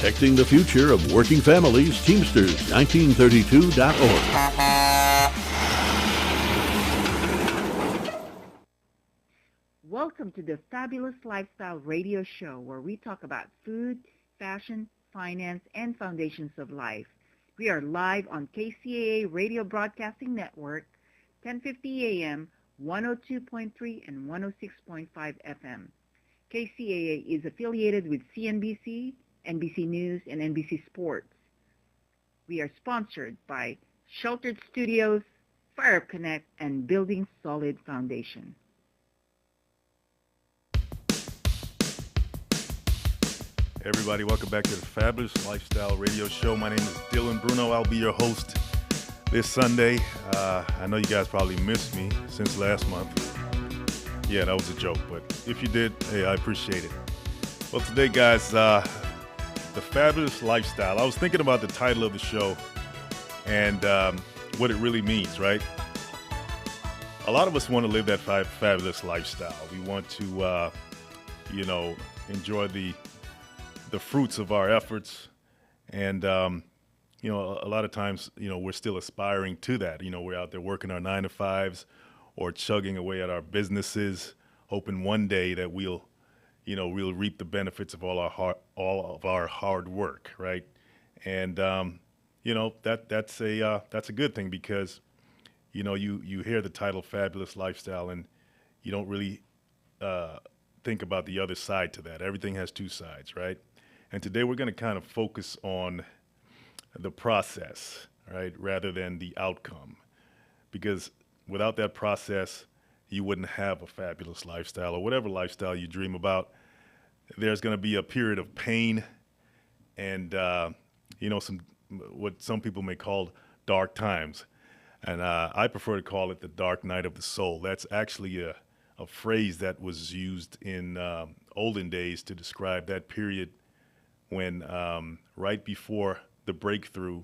Protecting the future of working families, Teamsters1932.org. Welcome to the Fabulous Lifestyle Radio Show, where we talk about food, fashion, finance, and foundations of life. We are live on KCAA Radio Broadcasting Network, 1050 AM, 102.3 and 106.5 FM. KCAA is affiliated with CNBC, NBC News, and NBC Sports. We are sponsored by Sheltered Studios, Fire Up Connect, and Building Solid Foundation. Everybody, welcome back to the Fabulous Lifestyle Radio Show. My name is Dylan Bruno. I'll be your host this Sunday. I know you guys probably missed me since last month. Yeah, that was a joke, but if you did, hey, I appreciate it. Well, today, guys, the Fabulous Lifestyle. I was thinking about the title of the show and what it really means, right? A lot of us want to live that fabulous lifestyle. We want to, enjoy the fruits of our efforts. And, a lot of times, we're still aspiring to that. We're out there working our 9-to-5s or chugging away at our businesses, hoping one day that we'll reap the benefits of all of our hard work, right? And, that's a good thing because, you hear the title Fabulous Lifestyle and you don't really think about the other side to that. Everything has two sides, right? And today we're going to kind of focus on the process, right, rather than the outcome. Because without that process, you wouldn't have a fabulous lifestyle or whatever lifestyle you dream about. There's going to be a period of pain and, what some people may call dark times. And I prefer to call it the dark night of the soul. That's actually a phrase that was used in olden days to describe that period when right before the breakthrough,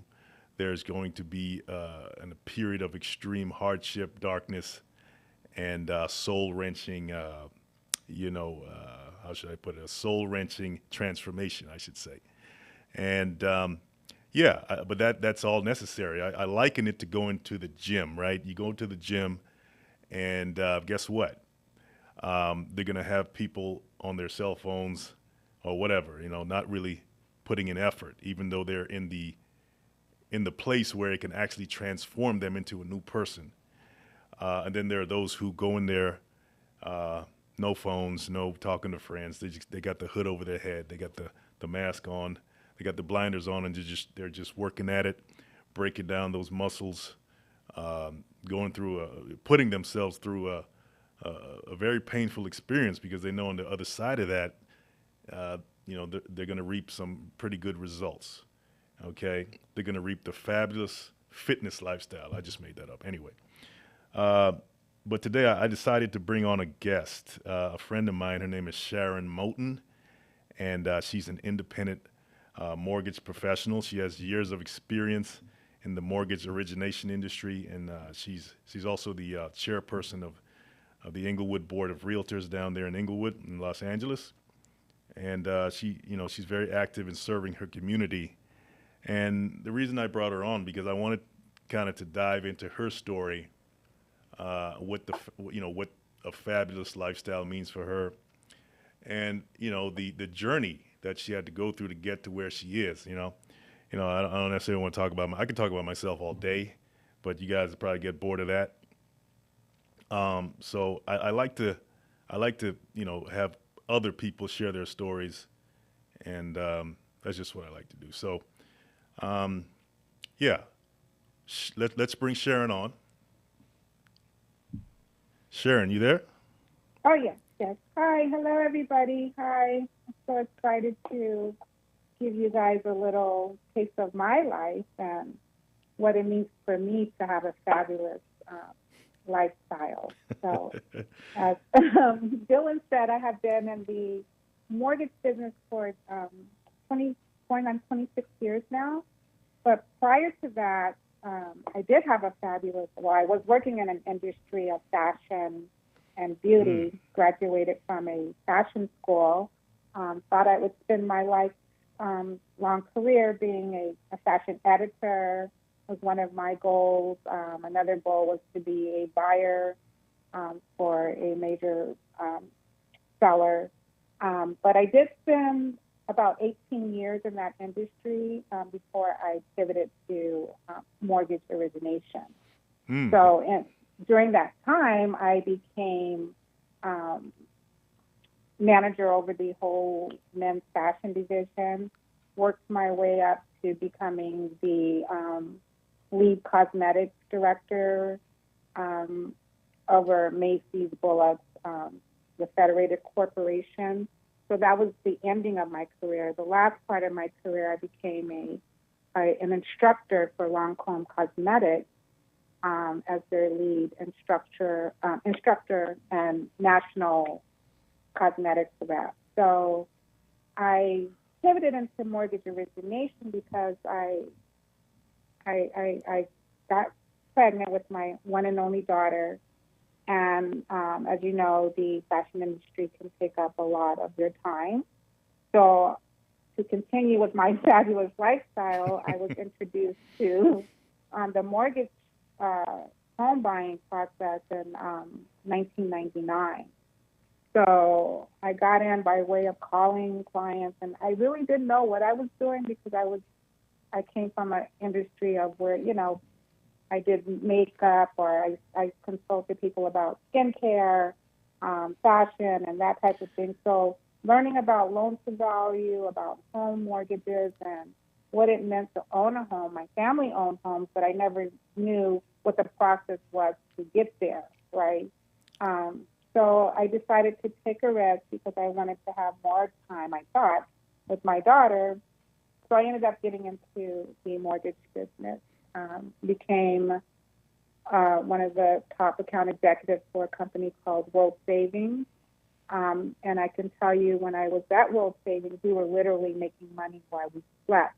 there's going to be a period of extreme hardship, darkness, and soul-wrenching, how should I put it, a soul-wrenching transformation, I should say. And but that's all necessary. I liken it to going to the gym, right? You go to the gym and guess what? They're going to have people on their cell phones or whatever, not really putting in effort, even though they're in the place where it can actually transform them into a new person. And then there are those who go in there, no phones, no talking to friends. They got the hood over their head. They got the mask on. They got the blinders on, and they're just working at it, breaking down those muscles, putting themselves through a very painful experience because they know on the other side of that, they're going to reap some pretty good results. Okay, they're going to reap the fabulous fitness lifestyle. I just made that up. Anyway, but today I decided to bring on a guest, a friend of mine. Her name is Sharon Moten, and she's an independent mortgage professional. She has years of experience in the mortgage origination industry, and she's also the chairperson of the Inglewood Board of Realtors down there in Inglewood in Los Angeles. And she's very active in serving her community. And the reason I brought her on because I wanted kind of to dive into her story, what a fabulous lifestyle means for her, and the journey that she had to go through to get to where she is. I don't necessarily want to talk about I can talk about myself all day, but you guys would probably get bored of that. So I like to have other people share their stories, and that's just what I like to do. So, let's bring Sharon on. Sharon, you there? Oh, yes. Hi, hello, everybody. Hi. I'm so excited to give you guys a little taste of my life and what it means for me to have a fabulous lifestyle. So, as Dylan said, I have been in the mortgage business for going on 26 years now. But prior to that, I did have a fabulous, I was working in an industry of fashion and beauty, graduated from a fashion school, thought I would spend my life long career being a fashion editor was one of my goals. Another goal was to be a buyer for a major seller. But I did spend about 18 years in that industry before I pivoted to mortgage origination. So during that time, I became manager over the whole men's fashion division, worked my way up to becoming the lead cosmetics director over Macy's, Bullock's, the Federated Corporation. So that was the ending of my career. The last part of my career, I became an instructor for Lancôme Cosmetics as their lead instructor and national cosmetics rep. So I pivoted into mortgage origination because I got pregnant with my one and only daughter. And as you know, the fashion industry can take up a lot of your time. So to continue with my fabulous lifestyle, I was introduced to the mortgage home buying process in 1999. So I got in by way of calling clients, and I really didn't know what I was doing because I came from an industry of where, I did makeup, or I consulted people about skincare, fashion, and that type of thing. So learning about loan to value, about home mortgages, and what it meant to own a home. My family owned homes, but I never knew what the process was to get there, right? So I decided to take a risk because I wanted to have more time, I thought, with my daughter. So I ended up getting into the mortgage business, became one of the top account executives for a company called World Savings. And I can tell you, when I was at World Savings, we were literally making money while we slept.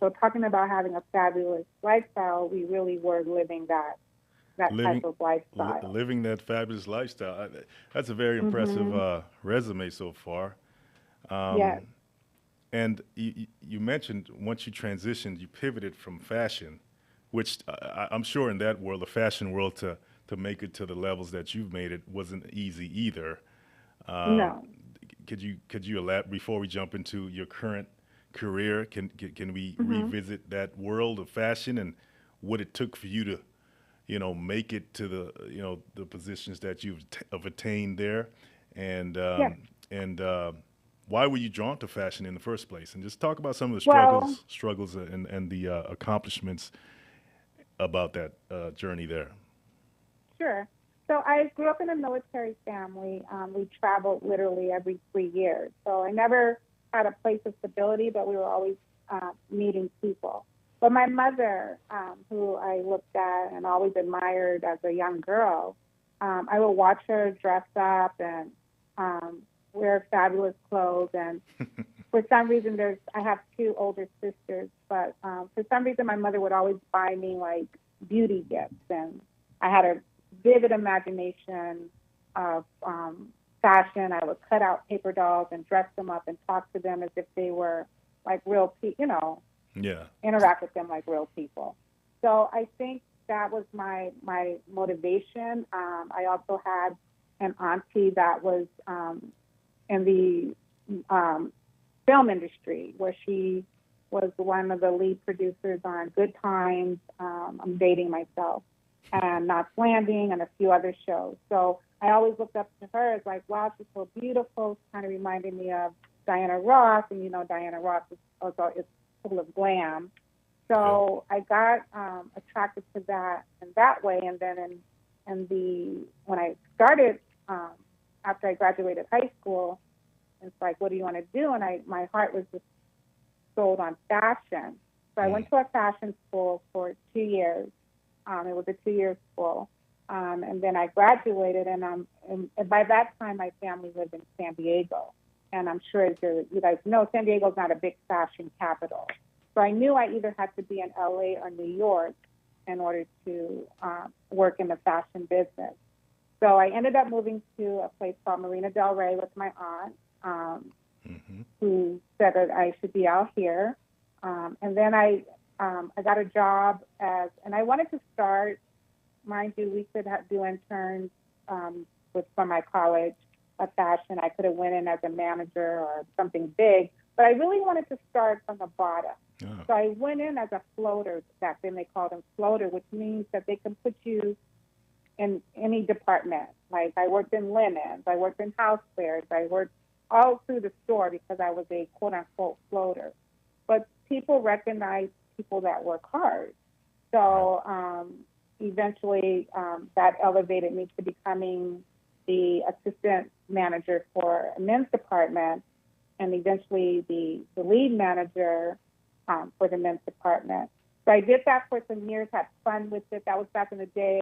So talking about having a fabulous lifestyle, we really were living that type of lifestyle. Living that fabulous lifestyle. That's a very impressive resume so far. Yes. And you mentioned once you transitioned, you pivoted from fashion, which I'm sure in that world, the fashion world, to make it to the levels that you've made it wasn't easy either. No. Could you elaborate before we jump into your current career? Can we revisit that world of fashion and what it took for you to, make it to the positions that you've attained there, and why were you drawn to fashion in the first place? And just talk about some of the struggles and the accomplishments about that journey there. Sure. So I grew up in a military family. We traveled literally every 3 years. So I never had a place of stability, but we were always meeting people. But my mother, who I looked at and always admired as a young girl, I would watch her dress up and wear fabulous clothes. And for some reason, I have two older sisters, but for some reason, my mother would always buy me like beauty gifts. And I had a vivid imagination of fashion. I would cut out paper dolls and dress them up and talk to them as if they were like real people, interact with them like real people. So I think that was my motivation. I also had an auntie that was in the film industry, where she was one of the lead producers on Good Times, I'm dating myself, and Knots Landing, and a few other shows. So I always looked up to her as like, wow, she's so beautiful. She kind of reminded me of Diana Ross, and Diana Ross is full of glam. So I got attracted to that in that way, and then when I started, after I graduated high school, it's like, what do you want to do? And my heart was just sold on fashion. So I went to a fashion school for 2 years. It was a 2-year school. And then I graduated, and by that time, my family lived in San Diego. And I'm sure, as you guys know, San Diego is not a big fashion capital. So I knew I either had to be in LA or New York in order to work in the fashion business. So I ended up moving to a place called Marina Del Rey with my aunt. Mm-hmm. who said that I should be out here. And then I got a job and I wanted to start, mind you, we could do interns from my college of fashion. I could have went in as a manager or something big, but I really wanted to start from the bottom. Oh. So I went in as a floater. Back then they called them floater, which means that they can put you in any department. Like I worked in linens, I worked in housewares, I worked all through the store because I was a quote unquote floater. But people recognize people that work hard. So eventually that elevated me to becoming the assistant manager for a men's department, and eventually the lead manager for the men's department. So I did that for some years, had fun with it. That was back in the day.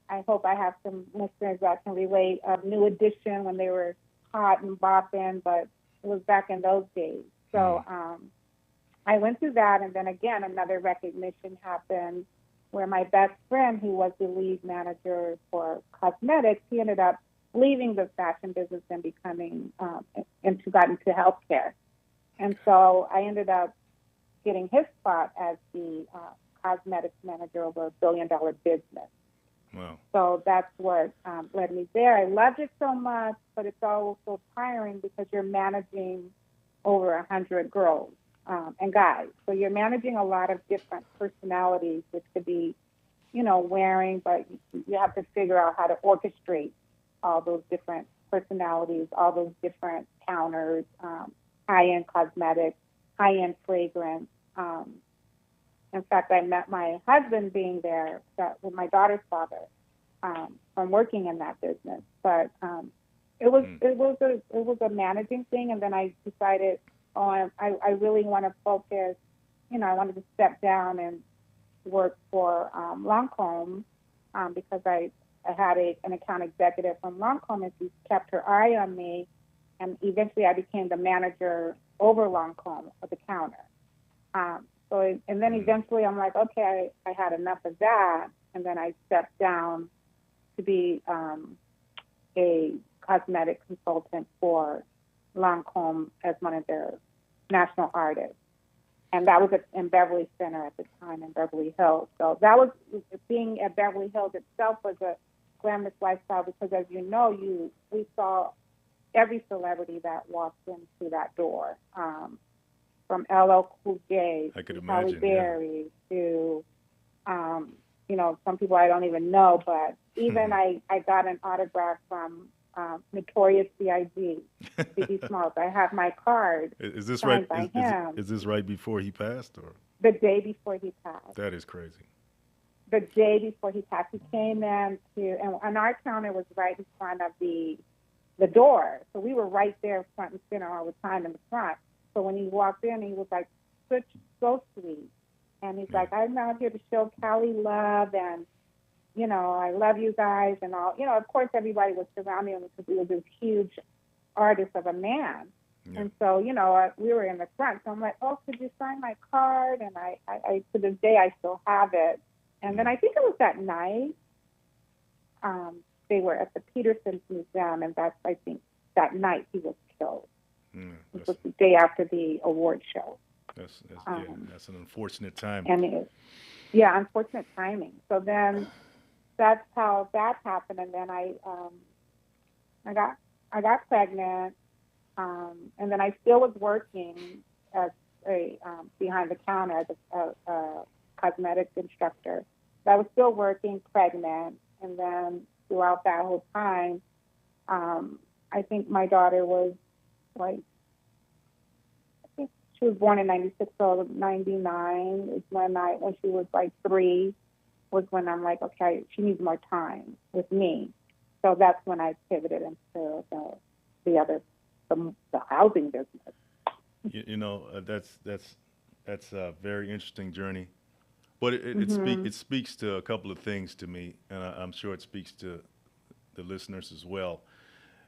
I hope I have some listeners that can relate of New Edition when they were hot and bopping, but it was back in those days. So I went through that, and then again, another recognition happened where my best friend, who was the lead manager for cosmetics, he ended up leaving the fashion business and got into healthcare. And so I ended up getting his spot as the cosmetics manager over $1 billion business. Wow. So that's what led me there. I loved it so much, but it's also tiring because you're managing over 100 girls and guys. So you're managing a lot of different personalities, which could be, wearing, but you have to figure out how to orchestrate all those different personalities, all those different counters, high-end cosmetics, high-end fragrance. In fact, I met my husband being there with my daughter's father from working in that business. But it was a managing thing, and then I decided, I really want to focus. I wanted to step down and work for Lancôme because I had an account executive from Lancôme, and she kept her eye on me, and eventually I became the manager over Lancôme of the counter. And then eventually I'm like, okay, I had enough of that. And then I stepped down to be a cosmetic consultant for Lancôme as one of their national artists. And that was in Beverly Center at the time in Beverly Hills. So that was, being at Beverly Hills itself was a glamorous lifestyle because, as you know, we saw every celebrity that walked into that door. From LL Cool J to Halle Berry to, some people I don't even know, but even I got an autograph from Notorious B.I.G., Biggie Smalls. I have my card. Is this signed right? By him. Is this right before he passed, or the day before he passed? That is crazy. The day before he passed, he came in and our counter was right in front of the door, so we were right there front and center all the time in the front. So when he walked in, he was like, so sweet. And he's like, I'm out here to show Cali love, and, I love you guys and all. Of course, everybody was surrounding him because he was this huge artist of a man. Yeah. And so, we were in the front. So I'm like, oh, could you sign my card? And I to this day, I still have it. And then I think it was that night, they were at the Peterson Museum, and I think that night he was killed. It was the day after the award show. That's an unfortunate time. And unfortunate timing. So then that's how that happened. And then I got pregnant, and then I still was working as a behind the counter as a cosmetics instructor. So I was still working pregnant, and then throughout that whole time, I think my daughter was like, I think she was born in 96, so 99 is when she was like 3, was when I'm like, okay, she needs more time with me. So that's when I pivoted into the housing business. That's a very interesting journey, but it speaks to a couple of things to me, and I'm sure it speaks to the listeners as well.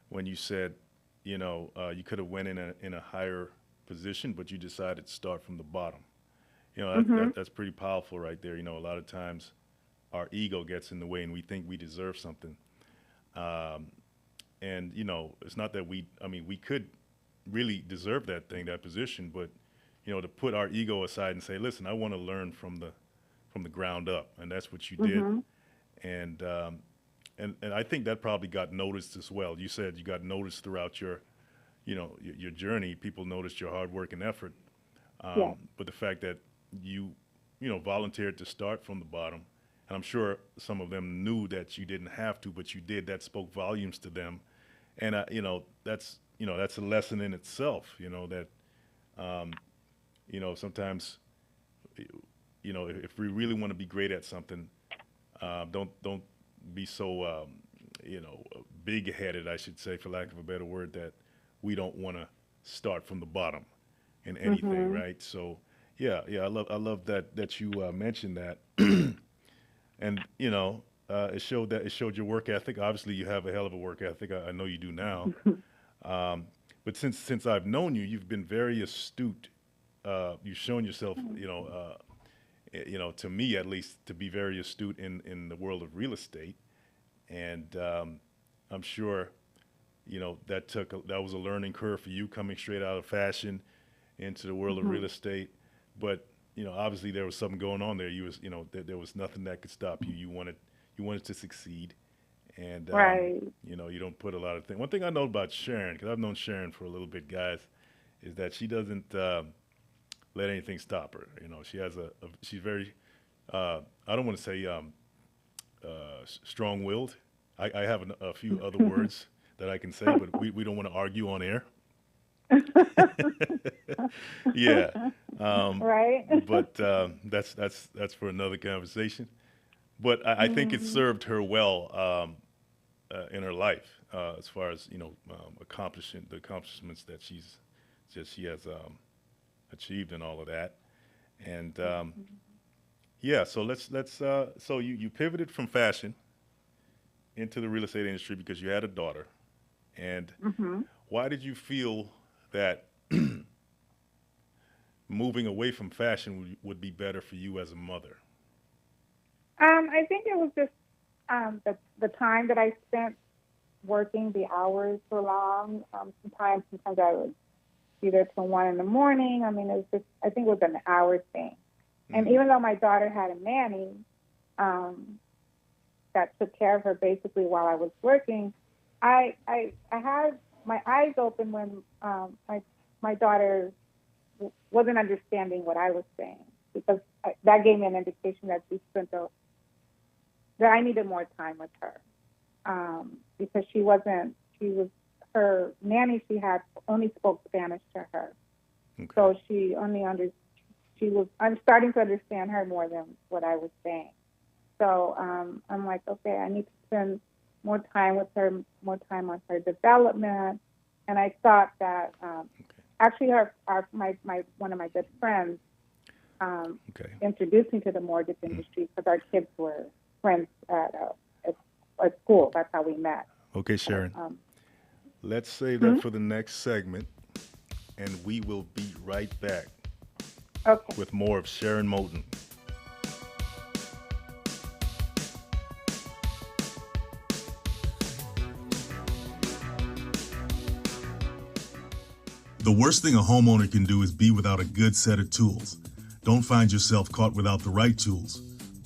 When you said, you could have went in a higher position, but you decided to start from the bottom. That's pretty powerful right there. A lot of times our ego gets in the way and we think we deserve something. And, it's not that we could really deserve that position, but to put our ego aside and say, listen, I want to learn from the ground up, and that's what you did. And I think that probably got noticed as well. You said you got noticed throughout your journey. People noticed your hard work and effort. Yes. But the fact that you volunteered to start from the bottom, and I'm sure some of them knew that you didn't have to, but you did. That spoke volumes to them, and that's a lesson in itself. That sometimes if we really want to be great at something, don't be so big-headed, I should say, for lack of a better word, that we don't want to start from the bottom in anything, right? So yeah, I love that you mentioned that. And it showed your work ethic. Obviously, you have a hell of a work ethic. I know you do now. But since I've known you, you've been very astute. You've shown yourself, to me at least, to be very astute in the world of real estate. And I'm sure, that was a learning curve for you, coming straight out of fashion into the world of real estate. But obviously there was something going on there. There was nothing that could stop you. You wanted to succeed, and right. You don't put a lot of things. One thing I know about Sharon, because I've known Sharon for a little bit, guys, is that she doesn't let anything stop her. She has she's very, I don't want to say strong-willed. I have a few other words that I can say, but we don't want to argue on air. Yeah. Right. But that's for another conversation. But I think it served her well in her life as far as accomplishing the accomplishments that she has achieved and all of that. And yeah, so let's so you pivoted from fashion into the real estate industry because you had a daughter. And why did you feel that moving away from fashion would be better for you as a mother? I think it was just the time that I spent working. The hours were long. Sometimes I was either till 1 in the morning. I mean, it was just, I think it was an hour thing. And even though my daughter had a nanny that took care of her basically while I was working, I had my eyes open when my daughter wasn't understanding what I was saying, because that gave me an indication that that I needed more time with her, because her nanny she had only spoke Spanish to her. Okay. So I'm starting to understand her more than what I was saying. So I'm like, okay, I need to spend more time with her, more time on her development. And I thought that actually one of my good friends introduced me to the mortgage industry because our kids were friends at school. That's how we met. Okay, Sharon. Let's save that for the next segment, and we will be right back with more of Sharon Moten. The worst thing a homeowner can do is be without a good set of tools. Don't find yourself caught without the right tools.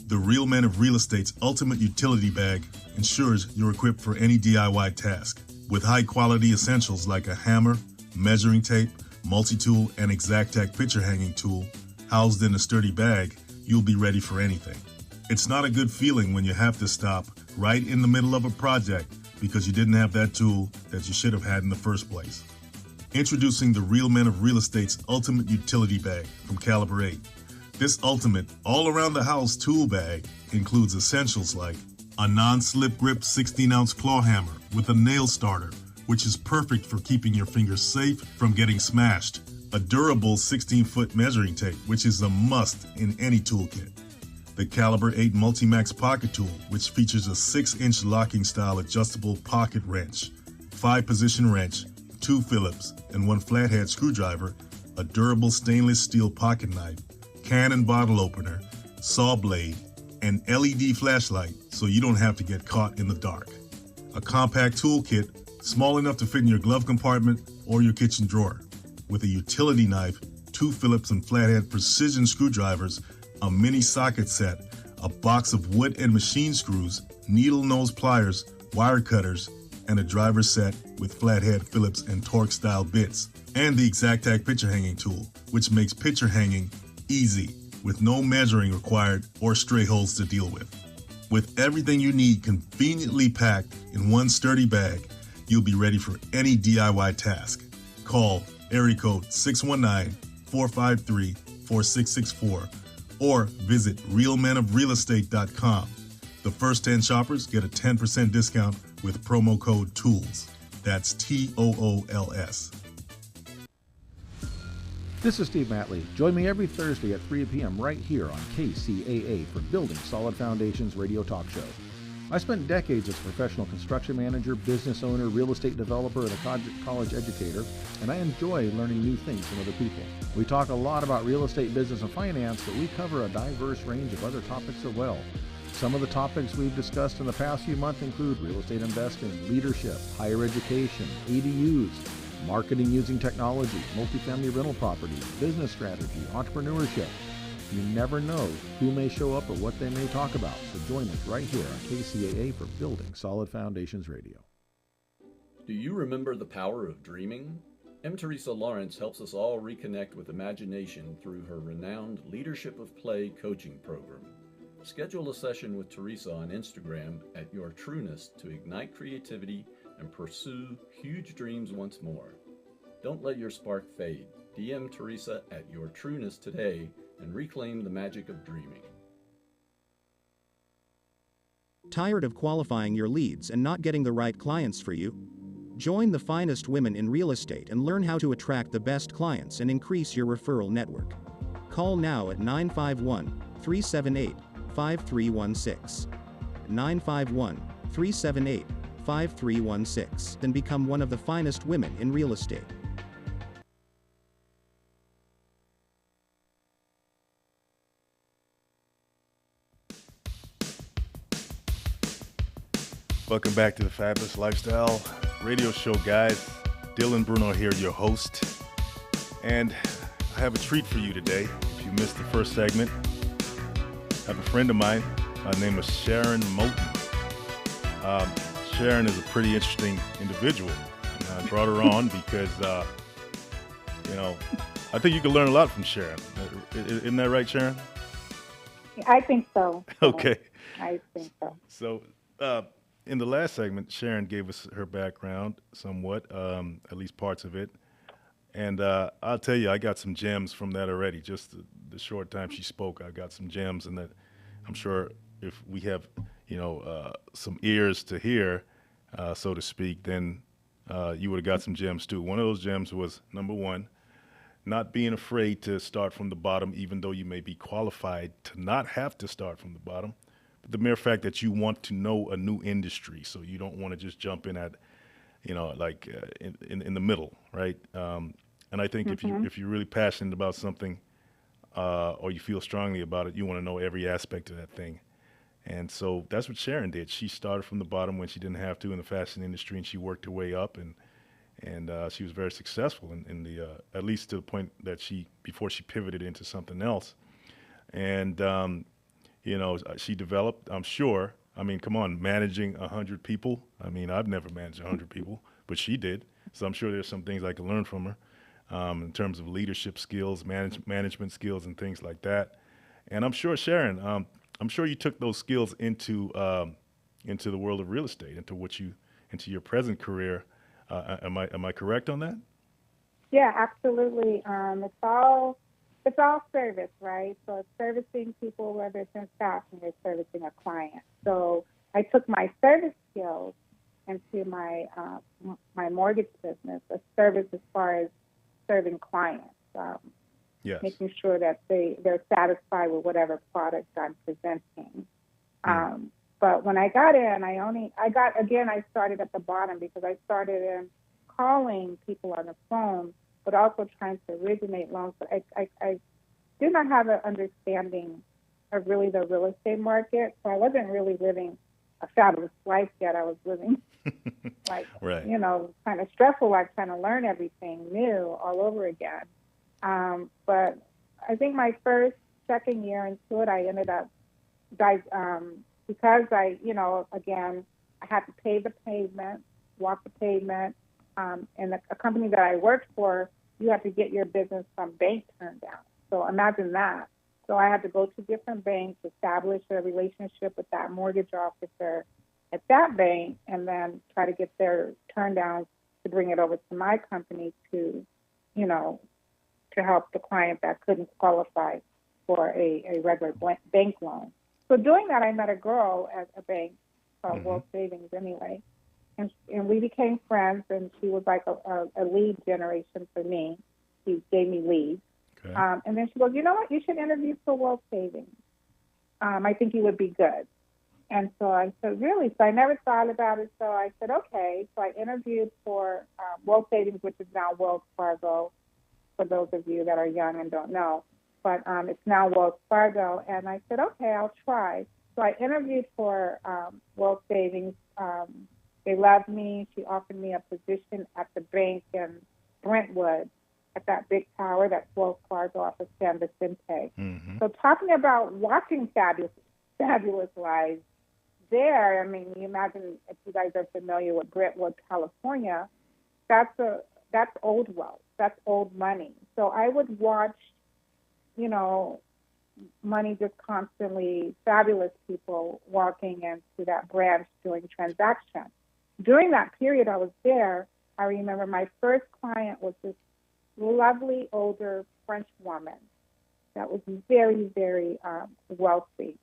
The Real Men of Real Estate's Ultimate Utility Bag ensures you're equipped for any DIY task. With high-quality essentials like a hammer, measuring tape, multi-tool, and Exactac picture hanging tool housed in a sturdy bag, you'll be ready for anything. It's not a good feeling when you have to stop right in the middle of a project because you didn't have that tool that you should have had in the first place. Introducing the Real Men of Real Estate's Ultimate Utility Bag from Caliber 8. This ultimate, all-around-the-house tool bag includes essentials like a non-slip grip 16-ounce claw hammer with a nail starter, which is perfect for keeping your fingers safe from getting smashed, a durable 16-foot measuring tape, which is a must in any toolkit, the Caliber 8 Multi-Max Pocket Tool, which features a 6-inch locking-style adjustable pocket wrench, 5-position wrench, 2 Phillips, and 1 flathead screwdriver, a durable stainless steel pocket knife, can and bottle opener, saw blade, an LED flashlight so you don't have to get caught in the dark. A compact toolkit, small enough to fit in your glove compartment, or your kitchen drawer. With a utility knife, 2 Phillips and flathead precision screwdrivers, a mini socket set, a box of wood and machine screws, needle nose pliers, wire cutters, and a driver set with flathead Phillips and Torx style bits, and the Exactac picture hanging tool, which makes picture hanging easy with no measuring required or stray holes to deal with. With everything you need conveniently packed in one sturdy bag, you'll be ready for any DIY task. Call area code 619-453-4664 or visit realmenofrealestate.com. The first 10 shoppers get a 10% discount with promo code TOOLS. That's TOOLS. This is Steve Matley. Join me every Thursday at 3 p.m. right here on KCAA for Building Solid Foundations radio talk show. I spent decades as a professional construction manager, business owner, real estate developer, and a college educator, and I enjoy learning new things from other people. We talk a lot about real estate, business, and finance, but we cover a diverse range of other topics as well. Some of the topics we've discussed in the past few months include real estate investing, leadership, higher education, ADUs, marketing using technology, multifamily rental properties, business strategy, entrepreneurship. You never know who may show up or what they may talk about. So join us right here on KCAA for Building Solid Foundations Radio. Do you remember the power of dreaming? M. Teresa Lawrence helps us all reconnect with imagination through her renowned Leadership of Play coaching program. Schedule a session with Teresa on Instagram at Your Trueness to ignite creativity and pursue huge dreams once more. Don't let your spark fade. DM Teresa at Your Trueness today and reclaim the magic of dreaming. Tired of qualifying your leads and not getting the right clients for you? Join the finest women in real estate and learn how to attract the best clients and increase your referral network. Call now at 951-378-5316. 951-378-5316 and become one of the finest women in real estate. Welcome back to the Fabulous Lifestyle Radio Show, guys. Dylan Bruno here, your host. And I have a treat for you today. If you missed the first segment, I have a friend of mine. Her name is Sharon Moten. Sharon is a pretty interesting individual. And I brought her on because, I think you can learn a lot from Sharon. Isn't that right, Sharon? I think so. Okay. I think so. So, in the last segment, Sharon gave us her background somewhat, at least parts of it. And I'll tell you, I got some gems from that already. Just the short time she spoke, I got some gems, and that I'm sure if we have, some ears to hear, so to speak, then you would have got some gems too. One of those gems was, number one, not being afraid to start from the bottom, even though you may be qualified to not have to start from the bottom. But the mere fact that you want to know a new industry, so you don't want to just jump in at, in the middle, right? And I think if you're really passionate about something, or you feel strongly about it, you want to know every aspect of that thing. And so that's what Sharon did. She started from the bottom when she didn't have to in the fashion industry, and she worked her way up, and she was very successful in the at least to the point that before she pivoted into something else. And she developed, I'm sure. I mean, come on, managing 100 people. I mean, I've never managed 100 people, but she did. So I'm sure there's some things I can learn from her in terms of leadership skills, management skills, and things like that. And I'm sure, Sharon, I'm sure you took those skills into the world of real estate, into your present career. Am I correct on that? Yeah, absolutely. It's all service, right? So it's servicing people, whether it's in fashion or servicing a client. So I took my service skills into my mortgage business, a service as far as serving clients, yes. Making sure that they're satisfied with whatever product I'm presenting. But when I got in, I started at the bottom because I started in calling people on the phone, but also trying to originate loans. But I did not have an understanding of really the real estate market, so I wasn't really living a fabulous life yet. I was living like, Right. kind of stressful life, trying to learn everything new all over again. But I think my second year into it, I ended up, because again, I had to pay the pavement, walk the pavement, and a company that I worked for, you have to get your business from bank turned down. So imagine that. So I had to go to different banks, establish a relationship with that mortgage officer at that bank, and then try to get their turn downs to bring it over to my company to help the client that couldn't qualify for a regular bank loan. So doing that, I met a girl at a bank called World Savings anyway, and we became friends, and she was like a lead generation for me. She gave me leads. Okay. And then she goes, you know what, you should interview for World Savings. I think you would be good. And so I said, really? So I never thought about it. So I said, okay. So I interviewed for World Savings, which is now Wells Fargo, for those of you that are young and don't know. But it's now Wells Fargo. And I said, okay, I'll try. So I interviewed for World Savings. They loved me. She offered me a position at the bank in Brentwood, at that big tower that's Wells Fargo off of San Vicente. So talking about watching fabulous lives there, I mean, you imagine, if you guys are familiar with Brentwood, California, that's old wealth. That's old money. So I would watch, money just constantly, fabulous people walking into that branch doing transactions. During that period I was there, I remember my first client was this lovely older French woman that was very, very wealthy.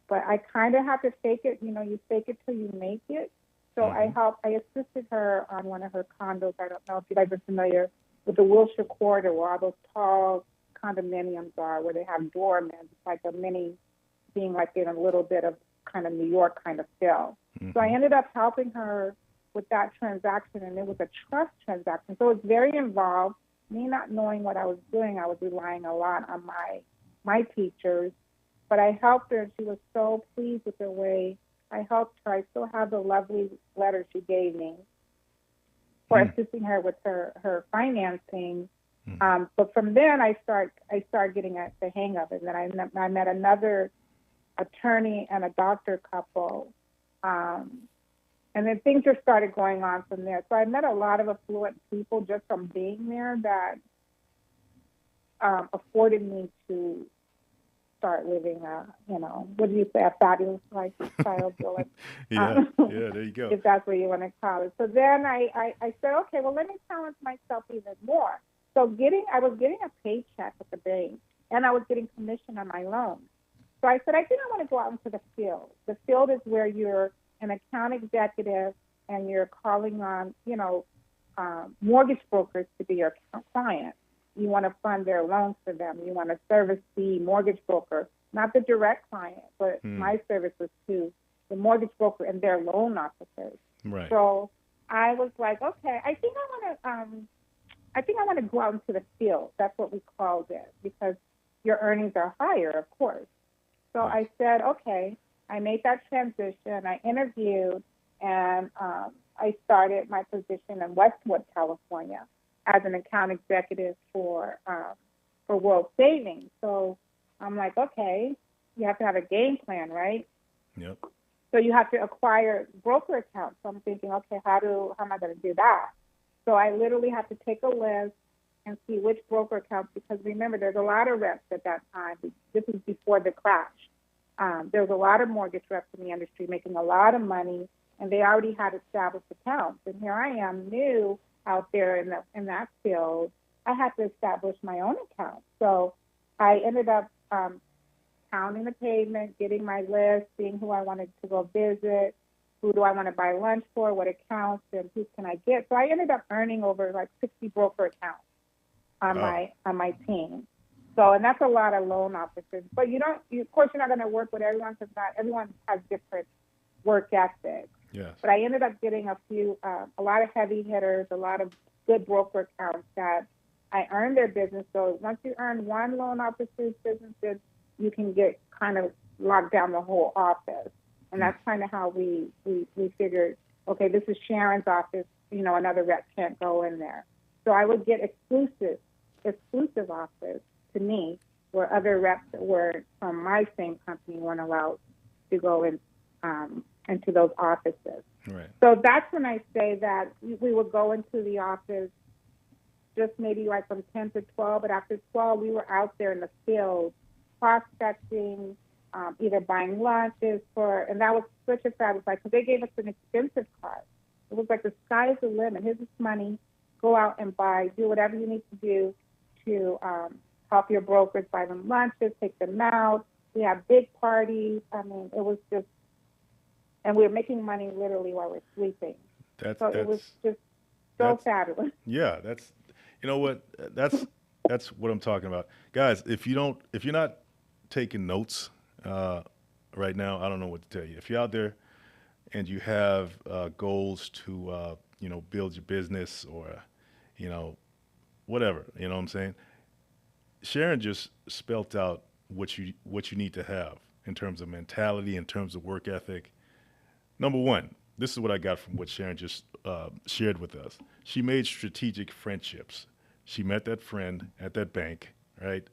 But I kind of had to fake it. You fake it till you make it. So I assisted her on one of her condos. I don't know if you guys are familiar with the Wilshire Quarter, where all those tall condominiums are, where they have doormen. It's like a mini, being like in a little bit of kind of New York kind of feel. So I ended up helping her with that transaction, and it was a trust transaction. So it was very involved. Me not knowing what I was doing, I was relying a lot on my teachers. But I helped her, and she was so pleased with the way I helped her. I still have the lovely letter she gave me for assisting her with her financing. But from then, I started getting the hang of it. And then I met another attorney and a doctor couple. And then things just started going on from there. So I met a lot of affluent people just from being there that afforded me to start living what do you say, a fabulous lifestyle, Dylan? Yeah, there you go. If that's what you want to call it. So then I said, okay, well, let me challenge myself even more. So I was getting a paycheck at the bank, and I was getting commission on my loans. So I said, I think I want to go out into the field. The field is where you're an account executive and you're calling on, mortgage brokers to be your client. You want to fund their loans for them. You want to service the mortgage broker, not the direct client, but my service was to the mortgage broker and their loan officers. Right. So I was like, okay, I think I want to go out into the field. That's what we called it, because your earnings are higher, of course. So I said, okay. I made that transition. I interviewed, and I started my position in Westwood, California, as an account executive for World Savings. So I'm like, okay, you have to have a game plan, right? Yep. So you have to acquire broker accounts. So I'm thinking, okay, how am I going to do that? So I literally have to take a list and see which broker accounts, because remember, there's a lot of reps at that time. This is before the crash. There was a lot of mortgage reps in the industry making a lot of money, and they already had established accounts. And here I am, new out there in that field. I had to establish my own account. So I ended up pounding the pavement, getting my list, seeing who I wanted to go visit, who do I want to buy lunch for, what accounts, and who can I get. So I ended up earning over like 60 broker accounts on my team. So, and that's a lot of loan officers. But of course, you're not going to work with everyone, because not everyone has different work ethics. Yes. But I ended up getting a lot of heavy hitters, a lot of good broker accounts that I earned their business. So once you earn one loan officer's business, then you can get kind of locked down the whole office. And that's kind of how we figured, okay, this is Sharon's office, another rep can't go in there. So I would get exclusive offers to me where other reps that were from my same company weren't allowed to go in into those offices. Right. So that's when I say that we would go into the office just maybe like from 10 to 12, but after 12, we were out there in the field prospecting, either buying lunches and that was such a fabulous, because they gave us an expensive card. It was like the sky's the limit. Here's this money. Go out and do whatever you need to do to help your brokers buy them lunches, take them out. We have big parties. I mean, it was just, and we were making money literally while we're sleeping. It was just so fabulous. Yeah, you know what? That's what I'm talking about, guys. If you're not taking notes right now, I don't know what to tell you. If you're out there and you have goals to build your business or whatever, you know what I'm saying? Sharon just spelt out what you need to have in terms of mentality, in terms of work ethic. Number one, this is what I got from what Sharon just shared with us. She made strategic friendships. She met that friend at that bank, right?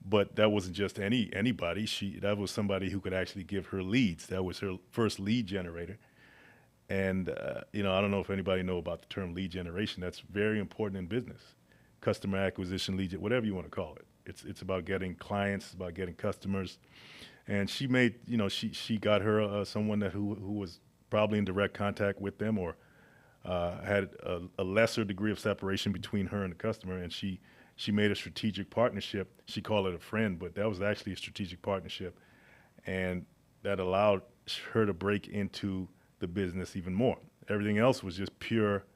But that wasn't just anybody. That was somebody who could actually give her leads. That was her first lead generator. And I don't know if anybody know about the term lead generation. That's very important in business. Customer acquisition, lead, whatever you want to call it. It's about getting clients, it's about getting customers. And she made, she got her someone who was probably in direct contact with them or had a lesser degree of separation between her and the customer. And she made a strategic partnership. She called it a friend, but that was actually a strategic partnership. And that allowed her to break into the business even more. Everything else was just pure,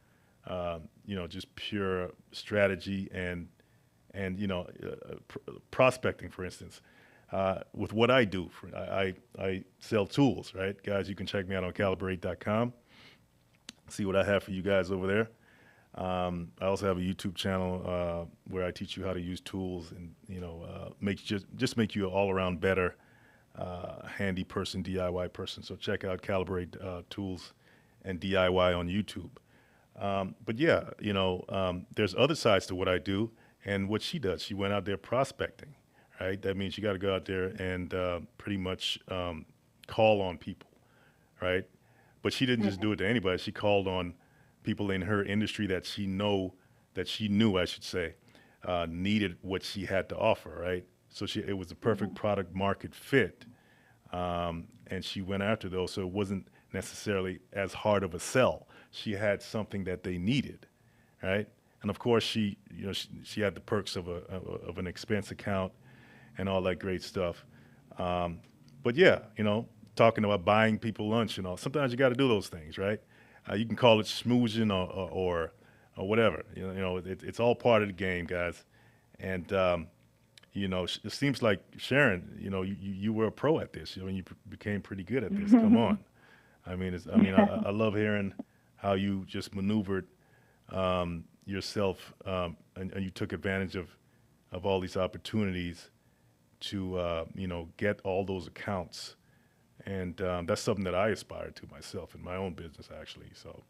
pure strategy and prospecting, for instance. With what I do, I sell tools, right? Guys, you can check me out on calibrate.com. See what I have for you guys over there. I also have a YouTube channel where I teach you how to use tools and make you an all-around better handy person, DIY person. So check out Calibrate Tools and DIY on YouTube. But yeah, there's other sides to what I do and what she does. She went out there prospecting, right? That means you got to go out there and pretty much call on people, right? But she didn't just do it to anybody. She called on people in her industry that she knew, I should say, needed what she had to offer, right? So it was a perfect product market fit, and she went after those. So it wasn't necessarily as hard of a sell. She had something that they needed, right? And of course, she had the perks of an expense account and all that great stuff. But yeah, talking about buying people lunch and all. Sometimes you got to do those things, right? You can call it schmoozing or whatever. It's all part of the game, guys. And it seems like Sharon, you were a pro at this. You became pretty good at this. Come on. I love hearing how you just maneuvered yourself and you took advantage of all these opportunities to get all those accounts. And that's something that I aspire to myself in my own business, actually. So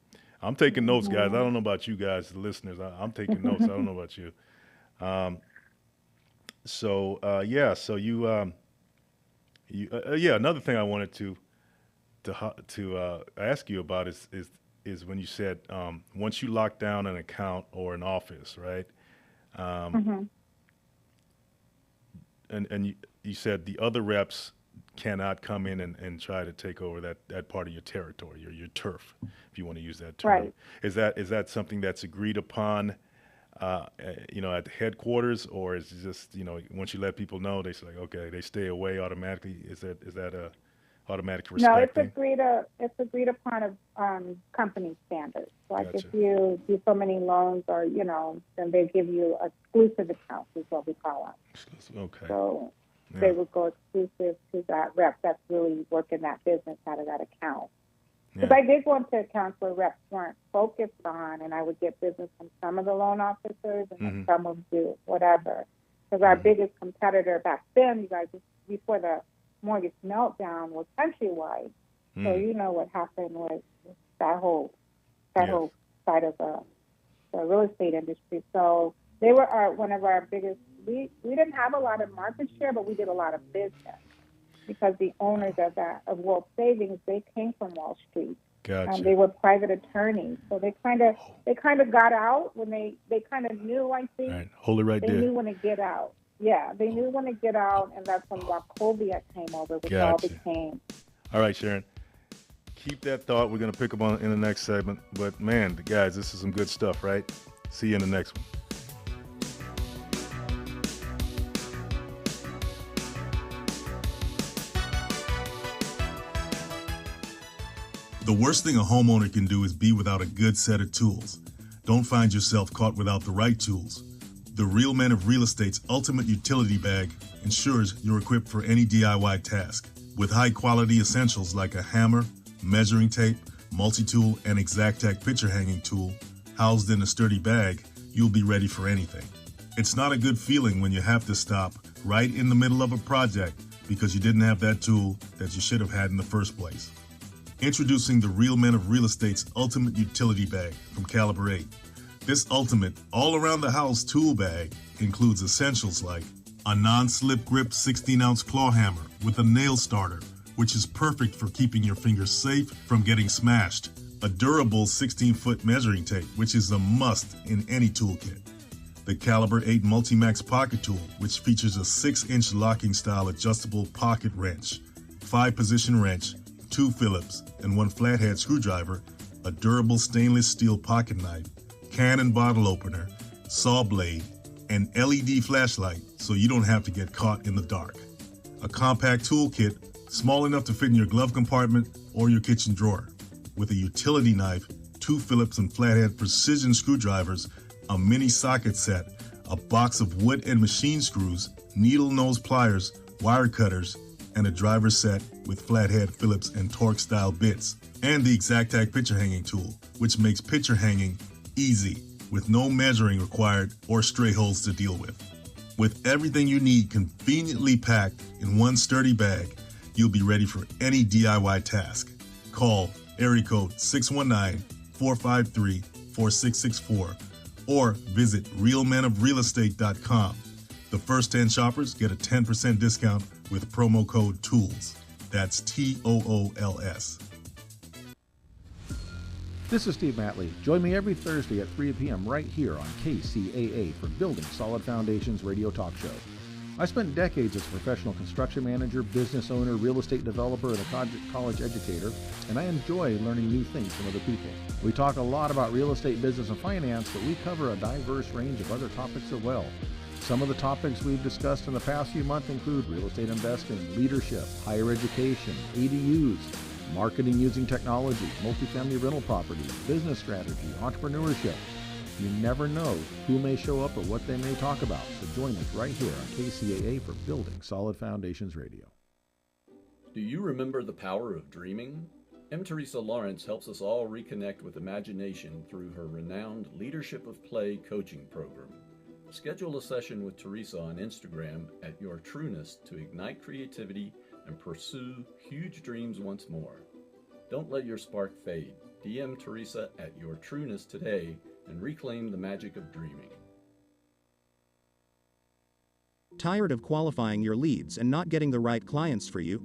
I'm taking notes, guys. I don't know about you guys, the listeners. I'm taking notes. I don't know about you. So another thing I wanted to ask you about is when you said once you lock down an account or an office, right? And you said the other reps cannot come in and try to take over that part of your territory or your turf, if you want to use that term. Right. Is that something that's agreed upon, at the headquarters, or is it just, once you let people know, they say, like, okay, they stay away automatically? Is that a automatic respect? No, it's agreed upon of company standards. Like Gotcha. If you do so many loans or, then they give you exclusive accounts is what we call them. Okay. So Yeah. they would go exclusive to that rep that's really working that business out of that account. Because I did go into accounts where reps weren't focused on, and I would get business from some of the loan officers, and then some would do whatever. Because our biggest competitor back then, you guys, before the mortgage meltdown was Countrywide. So you know what happened with that whole side of the real estate industry. So they were one of our biggest. We didn't have a lot of market share, but we did a lot of business because the owners of World Savings, they came from Wall Street. Gotcha. They were private attorneys, so they kind of got out when they kind of knew. I think. All right, hold it right they there. knew when to get out. Yeah, they knew when to get out, and that's when Wachovia came over, which all became. All right, Sharon. Keep that thought. We're going to pick up on in the next segment. But, man, guys, this is some good stuff, right? See you in the next one. The worst thing a homeowner can do is be without a good set of tools. Don't find yourself caught without the right tools. The Real Men of Real Estate's Ultimate Utility Bag ensures you're equipped for any DIY task. With high-quality essentials like a hammer, measuring tape, multi-tool, and Exactac picture hanging tool housed in a sturdy bag, you'll be ready for anything. It's not a good feeling when you have to stop right in the middle of a project because you didn't have that tool that you should have had in the first place. Introducing the Real Men of Real Estate's Ultimate Utility Bag from Caliber 8. This ultimate all-around-the-house tool bag includes essentials like a non-slip grip 16-ounce claw hammer with a nail starter, which is perfect for keeping your fingers safe from getting smashed, a durable 16-foot measuring tape, which is a must in any toolkit, the Caliber 8 Multimax Pocket Tool, which features a 6-inch locking-style adjustable pocket wrench, 5-position wrench, 2 Phillips, and 1 flathead screwdriver, a durable stainless steel pocket knife, can and bottle opener, saw blade, and LED flashlight so you don't have to get caught in the dark. A compact toolkit small enough to fit in your glove compartment or your kitchen drawer, with a utility knife, 2 Phillips and flathead precision screwdrivers, a mini socket set, a box of wood and machine screws, needle nose pliers, wire cutters, and a driver set with flathead Phillips and Torx style bits, and the Exactac picture hanging tool, which makes picture hanging easy with no measuring required or stray holes to deal with. With everything you need conveniently packed in one sturdy bag, you'll be ready for any DIY task. Call area code 619-453-4664 or visit realmenofrealestate.com. The first 10 shoppers get a 10% discount with promo code TOOLS. That's TOOLS. This is Steve Matley. Join me every Thursday at 3 p.m. right here on KCAA for Building Solid Foundations radio talk show. I spent decades as a professional construction manager, business owner, real estate developer, and a college educator, and I enjoy learning new things from other people. We talk a lot about real estate, business, and finance, but we cover a diverse range of other topics as well. Some of the topics we've discussed in the past few months include real estate investing, leadership, higher education, ADUs, marketing using technology, multifamily rental properties, business strategy, entrepreneurship. You never know who may show up or what they may talk about, so join us right here on KCAA for Building Solid Foundations Radio. Do you remember the power of dreaming? M. Teresa Lawrence helps us all reconnect with imagination through her renowned Leadership of Play coaching program. Schedule a session with Teresa on Instagram at Your Trueness to ignite creativity and pursue huge dreams once more. Don't let your spark fade. DM Teresa at Your Trueness today and reclaim the magic of dreaming. Tired of qualifying your leads and not getting the right clients for you?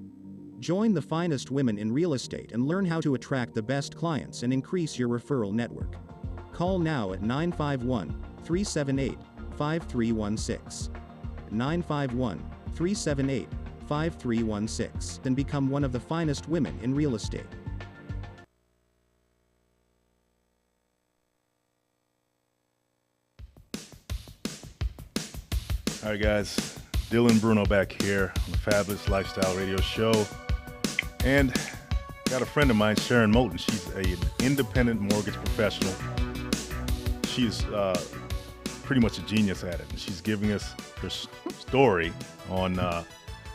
Join the finest women in real estate and learn how to attract the best clients and increase your referral network. Call now at 951-378-5316. 951-378-5316 and become one of the finest women in real estate. All right, guys. Dylan Bruno back here on the Fabulous Lifestyle Radio Show. And got a friend of mine, Sharon Moulton. She's an independent mortgage professional. She's pretty much a genius at it. And she's giving us her story on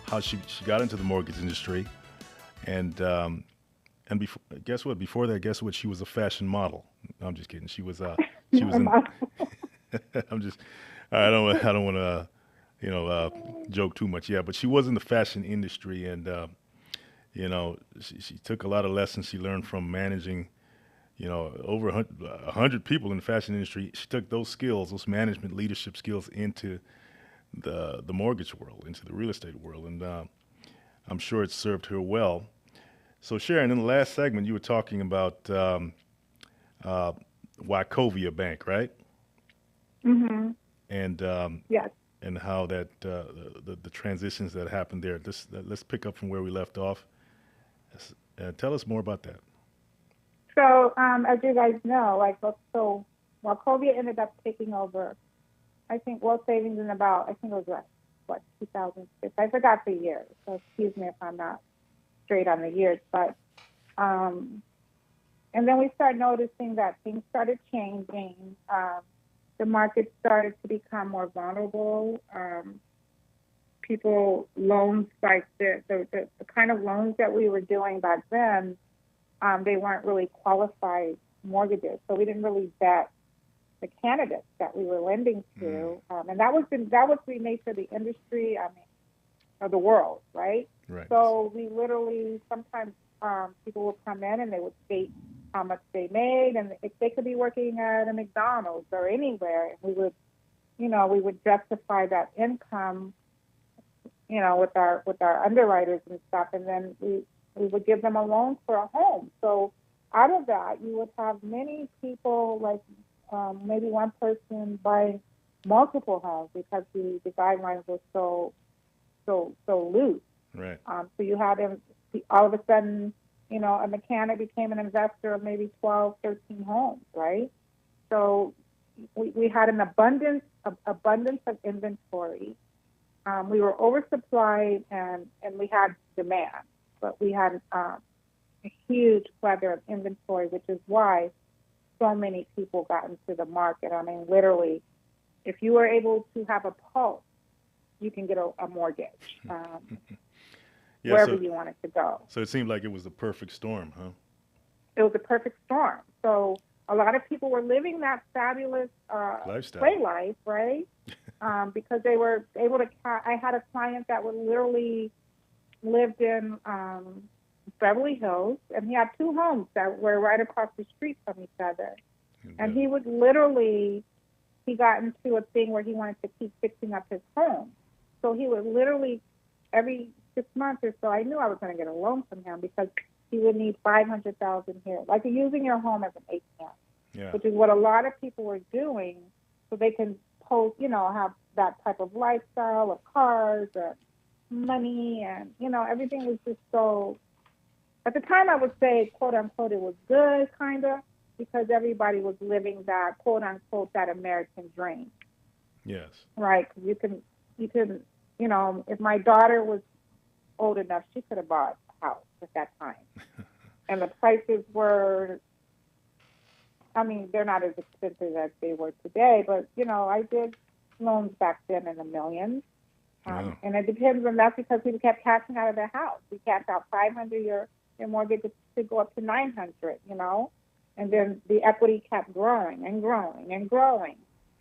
how she got into the mortgage industry. And before, guess what? Before that, guess what? She was a fashion model. No, I'm just kidding. She was in. I'm just. I don't want to joke too much. Yeah, but she was in the fashion industry, and she took a lot of lessons she learned from managing, over 100 people in the fashion industry. She took those skills, those management leadership skills, into the mortgage world, into the real estate world, and I'm sure it served her well. So Sharon, in the last segment, you were talking about Wachovia Bank, right? Mm-hmm. And Yes. and how that the transitions that happened there. Let's pick up from where we left off. Tell us more about that. So, as you guys know, so Wachovia ended up taking over, I think, World Savings in about, I think it was what, 2006. I forgot the year, so excuse me if I'm not straight on the years. But, and then we started noticing that things started changing. The market started to become more vulnerable. Loans, like the kind of loans that we were doing back then, they weren't really qualified mortgages. So we didn't really vet the candidates that we were lending to. And that was the nature of the industry, of the world, right? Right. So we literally, sometimes people would come in and they would state how much they made, and if they could be working at a McDonald's or anywhere, and we would justify that income, with our underwriters and stuff, and then we would give them a loan for a home. So out of that, you would have many people, like maybe one person buying multiple homes because the guidelines were so loose. Right. So you had him all of a sudden, a mechanic became an investor of maybe 12, 13 homes, right? So we had an abundance of inventory. We were oversupplied and we had demand, but we had a huge plethora of inventory, which is why so many people got into the market. I mean, literally, if you were able to have a pulse, you can get a mortgage. Wherever you wanted to go. So it seemed like it was the perfect storm, huh? It was a perfect storm. So a lot of people were living that fabulous lifestyle, play life, right? Because they were able to. I had a client that would literally lived in Beverly Hills, and he had two homes that were right across the street from each other. And he would literally, he got into a thing where he wanted to keep fixing up his home. So he would literally, every 6 months or so, I knew I was going to get a loan from him because he would need $500,000 here, like using your home as an ATM, which is what a lot of people were doing, so they can have that type of lifestyle of cars or money, and everything was just so. At the time, I would say, quote unquote, it was good, kind of, because everybody was living that quote unquote that American dream. Yes. Right. You can, if my daughter was old enough, she could have bought a house at that time. And the prices were, they're not as expensive as they were today, but, I did loans back then in the millions. And it depends on that's because people kept cashing out of their house. We cashed out $500 your mortgage to go up to $900, and then the equity kept growing and growing and growing.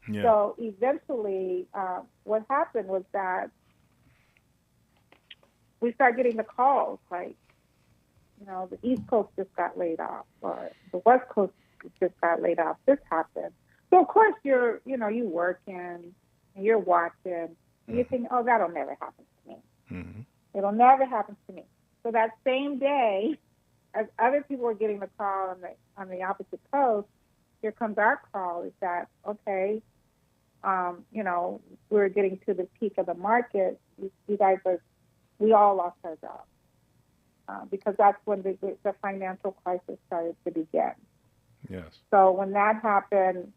Yeah. So eventually, what happened was that we started getting the calls like, the East Coast just got laid off, or the West Coast just got laid off. This happened. So of course you working and you're watching and you think, oh, that'll never happen to me. Mm-hmm. It'll never happen to me. So that same day, as other people were getting the call on the opposite coast, here comes our call. Is that okay? We're getting to the peak of the market. We all lost our jobs because that's when the financial crisis started to begin. Yes. So when that happened,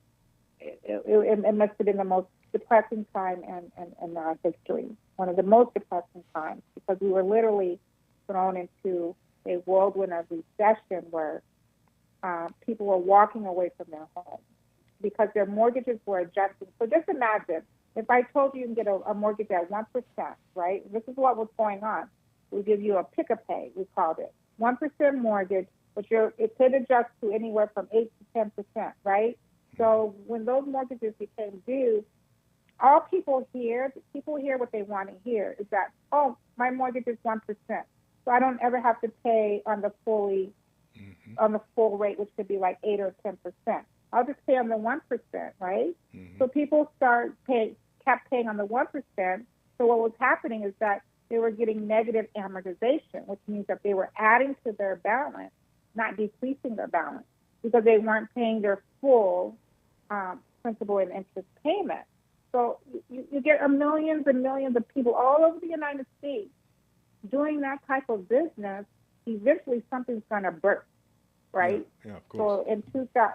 it must have been the most depressing time in our history, one of the most depressing times, because we were literally thrown into a whirlwind of recession where people were walking away from their homes because their mortgages were adjusting. So just imagine if I told you can get a mortgage at 1%, right? This is what was going on. We give you a pick-a-pay, we called it. 1% mortgage, but it could adjust to anywhere from 8 to 10%, right? So when those mortgages became due, all people hear what they want to hear is that, oh, my mortgage is 1%. So I don't ever have to pay on the on the full rate, which could be like 8 or 10%. I'll just pay on the 1%, right? So people kept paying on the 1%. So what was happening is that they were getting negative amortization, which means that they were adding to their balance, not decreasing their balance, because they weren't paying their full principal and interest payment. So you get millions and millions of people all over the United States doing that type of business. Eventually, something's going to burst, right? Yeah, of course. So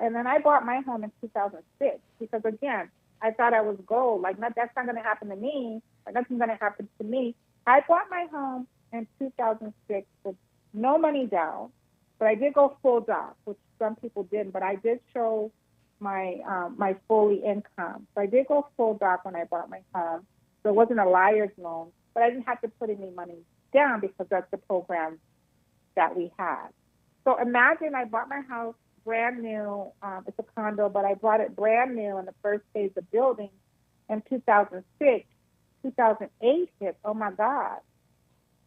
and then I bought my home in 2006 because, again, I thought I was gold. Like, that's not going to happen to me. Like, nothing's going to happen to me. I bought my home in 2006 with no money down, but I did go full doc, which some people didn't. But I did show my fully income. So I did go full doc when I bought my home. So it wasn't a liar's loan, but I didn't have to put any money down because that's the program that we had. So imagine I bought my house brand new. It's a condo, but I bought it brand new in the first phase of building in 2006. 2008 hit. Oh my God!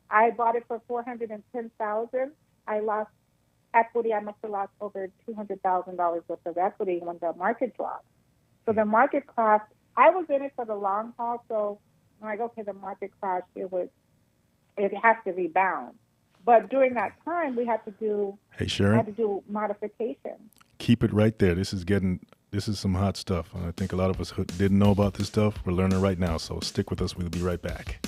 I bought it for $410,000. I lost equity. I must have lost over $200,000 worth of equity when the market dropped. So the market crashed. I was in it for the long haul. So I'm like, okay, the market crashed. It has to rebound. But during that time, we had to do. Hey, Sharon. Had to do modifications. Keep it right there. This is some hot stuff. And I think a lot of us who didn't know about this stuff, we're learning right now. So stick with us. We'll be right back.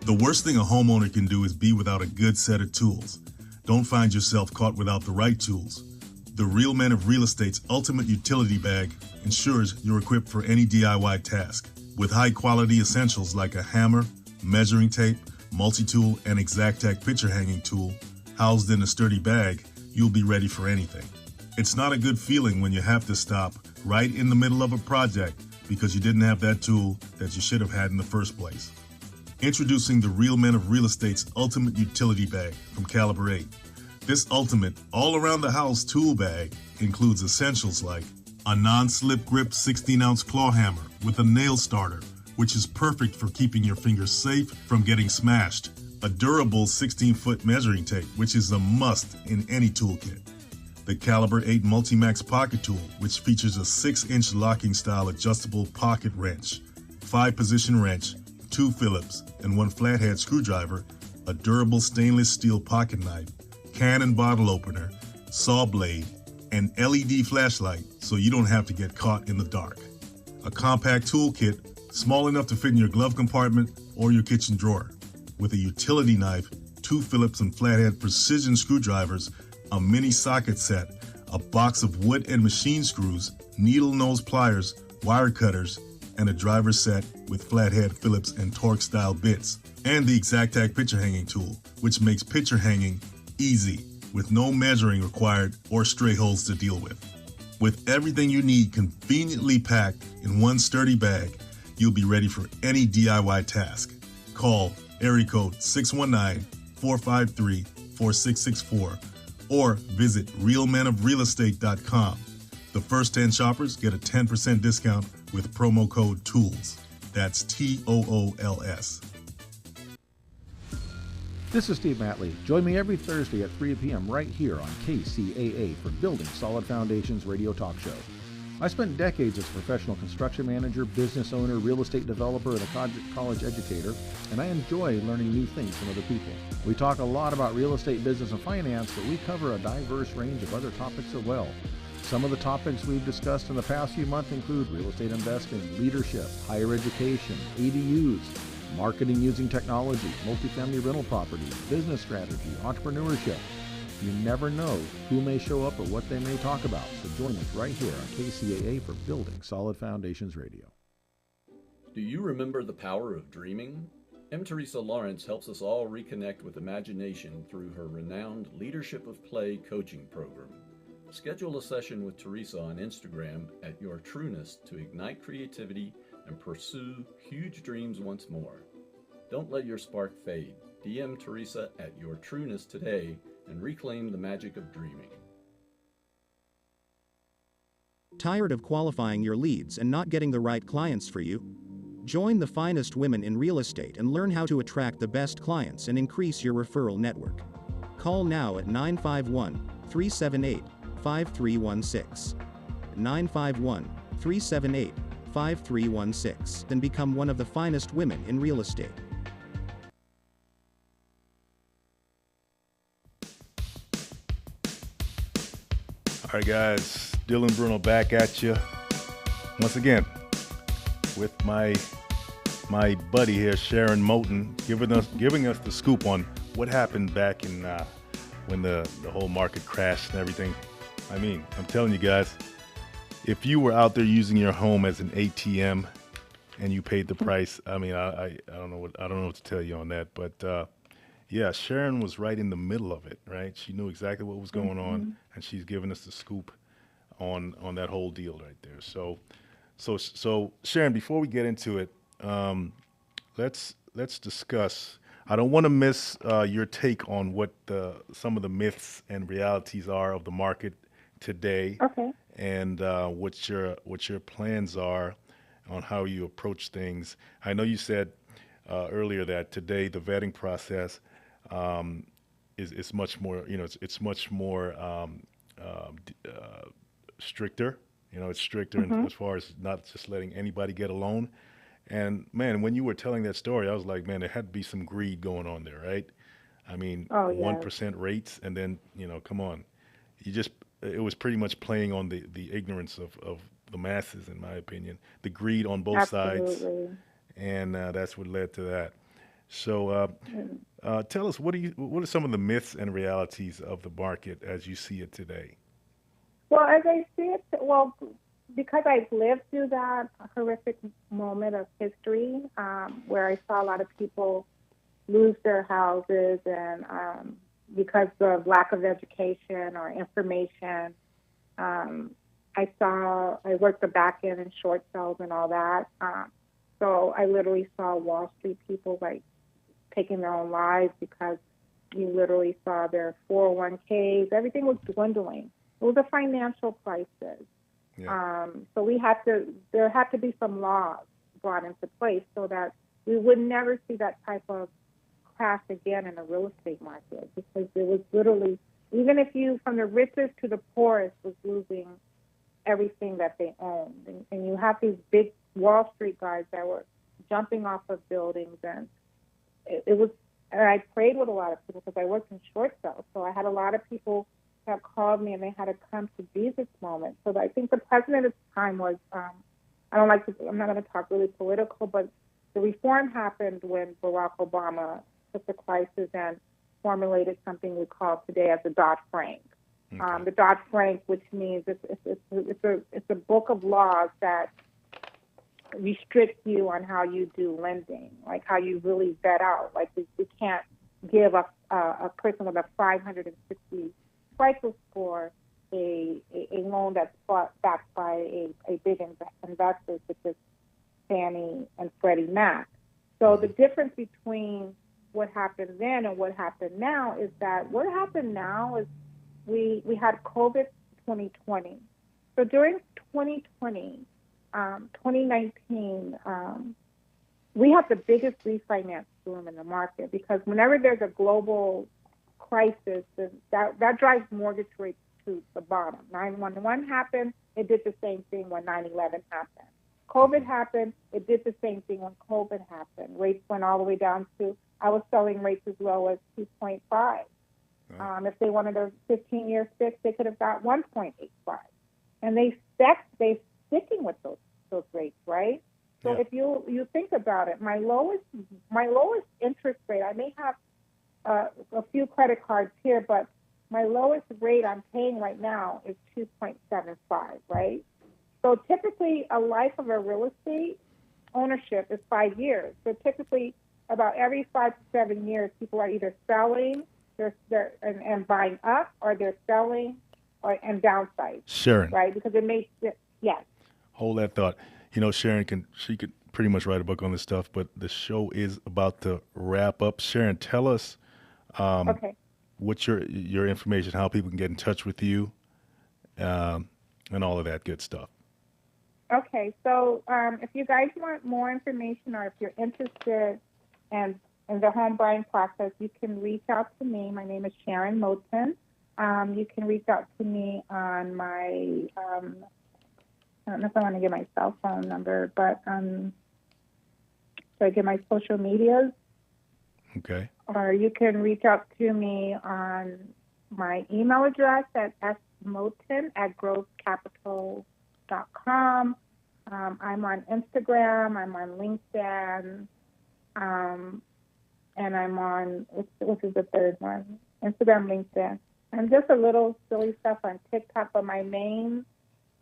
The worst thing a homeowner can do is be without a good set of tools. Don't find yourself caught without the right tools. The Real Men of Real Estate's Ultimate Utility Bag ensures you're equipped for any DIY task. With high-quality essentials like a hammer, measuring tape, multi-tool, and Exactac picture hanging tool housed in a sturdy bag, you'll be ready for anything. It's not a good feeling when you have to stop right in the middle of a project because you didn't have that tool that you should have had in the first place. Introducing the Real Men of Real Estate's Ultimate Utility Bag from Caliber 8. This ultimate all-around-the-house tool bag includes essentials like a non-slip grip 16-ounce claw hammer with a nail starter, which is perfect for keeping your fingers safe from getting smashed, a durable 16-foot measuring tape, which is a must in any toolkit, the Caliber 8 Multimax Pocket Tool, which features a 6-inch locking-style adjustable pocket wrench, 5-position wrench, 2 Phillips, and 1 flathead screwdriver, a durable stainless steel pocket knife, can and bottle opener, saw blade, and LED flashlight so you don't have to get caught in the dark. A compact toolkit small enough to fit in your glove compartment or your kitchen drawer, with a utility knife, 2 Phillips and flathead precision screwdrivers, a mini socket set, a box of wood and machine screws, needle nose pliers, wire cutters, and a driver set with flathead Phillips and Torx style bits, and the Exactac picture hanging tool, which makes picture hanging easy, with no measuring required or stray holes to deal with. With everything you need conveniently packed in one sturdy bag, you'll be ready for any DIY task. Call area code 619-453-4664 or visit realmenofrealestate.com. The first 10 shoppers get a 10% discount with promo code TOOLS. That's TOOLS. This is Steve Matley. Join me every Thursday at 3 p.m. right here on KCAA for Building Solid Foundations radio talk show. I spent decades as a professional construction manager, business owner, real estate developer, and a college educator, and I enjoy learning new things from other people. We talk a lot about real estate, business, and finance, but we cover a diverse range of other topics as well. Some of the topics we've discussed in the past few months include real estate investing, leadership, higher education, ADUs, marketing using technology, multifamily rental properties, business strategy, entrepreneurship. You never know who may show up or what they may talk about, so join us right here on KCAA for Building Solid Foundations Radio. Do you remember the power of dreaming? M. Teresa Lawrence helps us all reconnect with imagination through her renowned Leadership of Play coaching program. Schedule a session with Teresa on Instagram at Your Trueness to ignite creativity and pursue huge dreams once more. Don't let your spark fade. DM Teresa at Your Trueness today and reclaim the magic of dreaming. Tired of qualifying your leads and not getting the right clients for you? Join the finest women in real estate and learn how to attract the best clients and increase your referral network. Call now at 951-378-5316. 951-378-5316 and become one of the finest women in real estate. All right, guys, Dylan Bruno back at you once again with my buddy here, Sharon Moten, giving us the scoop on what happened back in when the whole market crashed and everything. I mean, I'm telling you guys, if you were out there using your home as an ATM and you paid the price, I mean, I don't know what to tell you on that, but yeah, Sharon was right in the middle of it, right? She knew exactly what was going on, and she's giving us the scoop on that whole deal right there. So Sharon, before we get into it, let's discuss. I don't want to miss your take on what some of the myths and realities are of the market today, Okay. and what your plans are on how you approach things. I know you said earlier that today the vetting process is much more, it's much more stricter. It's stricter as far as not just letting anybody get a loan. And man, when you were telling that story, I was like, man, there had to be some greed going on there, right? I mean, 1% rates, and then come on, it was pretty much playing on the ignorance of the masses, in my opinion, the greed on both sides, and that's what led to that. So tell us, what are some of the myths and realities of the market as you see it today? Well, as I see it, because I've lived through that horrific moment of history, where I saw a lot of people lose their houses, and because of lack of education or information, I worked the back end in short sales and all that. So I literally saw Wall Street people taking their own lives because you literally saw their 401ks, everything was dwindling. It was a financial crisis. Yeah. So there had to be some laws brought into place so that we would never see that type of crash again in the real estate market, because it was literally, even if you, from the richest to the poorest, was losing everything that they owned. And you have these big Wall Street guys that were jumping off of buildings, and and I prayed with a lot of people because I worked in short sales. So I had a lot of people that called me and they had to come to Jesus moment. So I think the president at the time was, I'm not going to talk really political, but the reform happened when Barack Obama took the crisis and formulated something we call today as the Dodd-Frank. Okay. The Dodd-Frank, which means it's a book of laws that restrict you on how you do lending, like how you really vet out. Like we can't give a person with a 560 FICO score a loan that's backed by a big investor such as Fannie and Freddie Mac. So the difference between what happened then and what happened now is that what happened now is we had COVID 2020. So during 2020, 2019, we have the biggest refinance boom in the market, because whenever there's a global crisis, that drives mortgage rates to the bottom. 9/11 happened, it did the same thing when 9/11 happened. COVID happened, it did the same thing when COVID happened. Rates went all the way down to, I was selling rates as low as 2.5. If they wanted a 15-year fix, they could have got 1.85. And they sticking with those rates, right? So if you think about it, my lowest interest rate, I may have a few credit cards here, but my lowest rate I'm paying right now is 2.75, right? So typically a life of a real estate ownership is 5 years. So typically about every 5 to 7 years, people are either selling and buying up, or they're selling and downsizing. Sharon. Right? Because it makes it, yes. Hold that thought. Sharon, she could pretty much write a book on this stuff, but the show is about to wrap up. Sharon, tell us Okay. what's your information, how people can get in touch with you, and all of that good stuff. Okay, so if you guys want more information or if you're interested in the home buying process, you can reach out to me. My name is Sharon Moten. You can reach out to me on my, I don't know if I want to give my cell phone number, but should I give my social medias? Okay. Or you can reach out to me on my email address at smoten@grovecapital.com. I'm on Instagram. I'm on LinkedIn. And I'm on, which is the third one? Instagram, LinkedIn. And just a little silly stuff on TikTok, but my main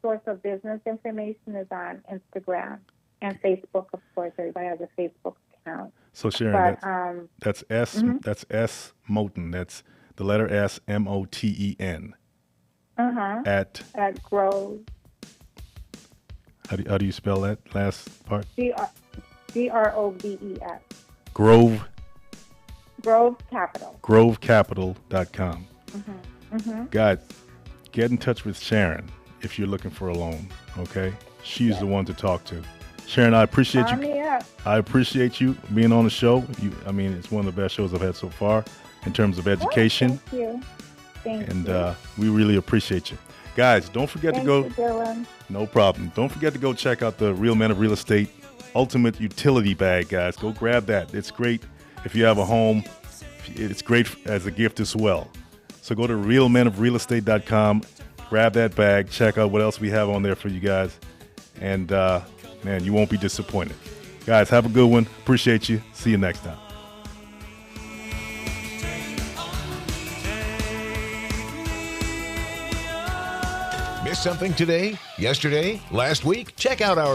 source of business information is on Instagram and Facebook, of course. Everybody has a Facebook account. So Sharon, But, that's S. That's S Moten. That's the letter S, Moten. At Grove. how do you spell that last part? GROVES. Grove. Grove Capital. GroveCapital.com. Guys, get in touch with Sharon if you're looking for a loan. Okay, she's the one to talk to. Sharon, I appreciate you. I appreciate you being on the show. I mean, it's one of the best shows I've had so far in terms of education. Thank you. Thank and you. We really appreciate you. Guys, don't forget to go. Thank you, Dylan. No problem. Don't forget to go check out the Real Men of Real Estate Ultimate Utility Bag, guys. Go grab that. It's great if you have a home. It's great as a gift as well. So go to realmenofrealestate.com, grab that bag, check out what else we have on there for you guys. And, man, you won't be disappointed. Guys, have a good one. Appreciate you. See you next time. Missed something today, yesterday, last week? Check out our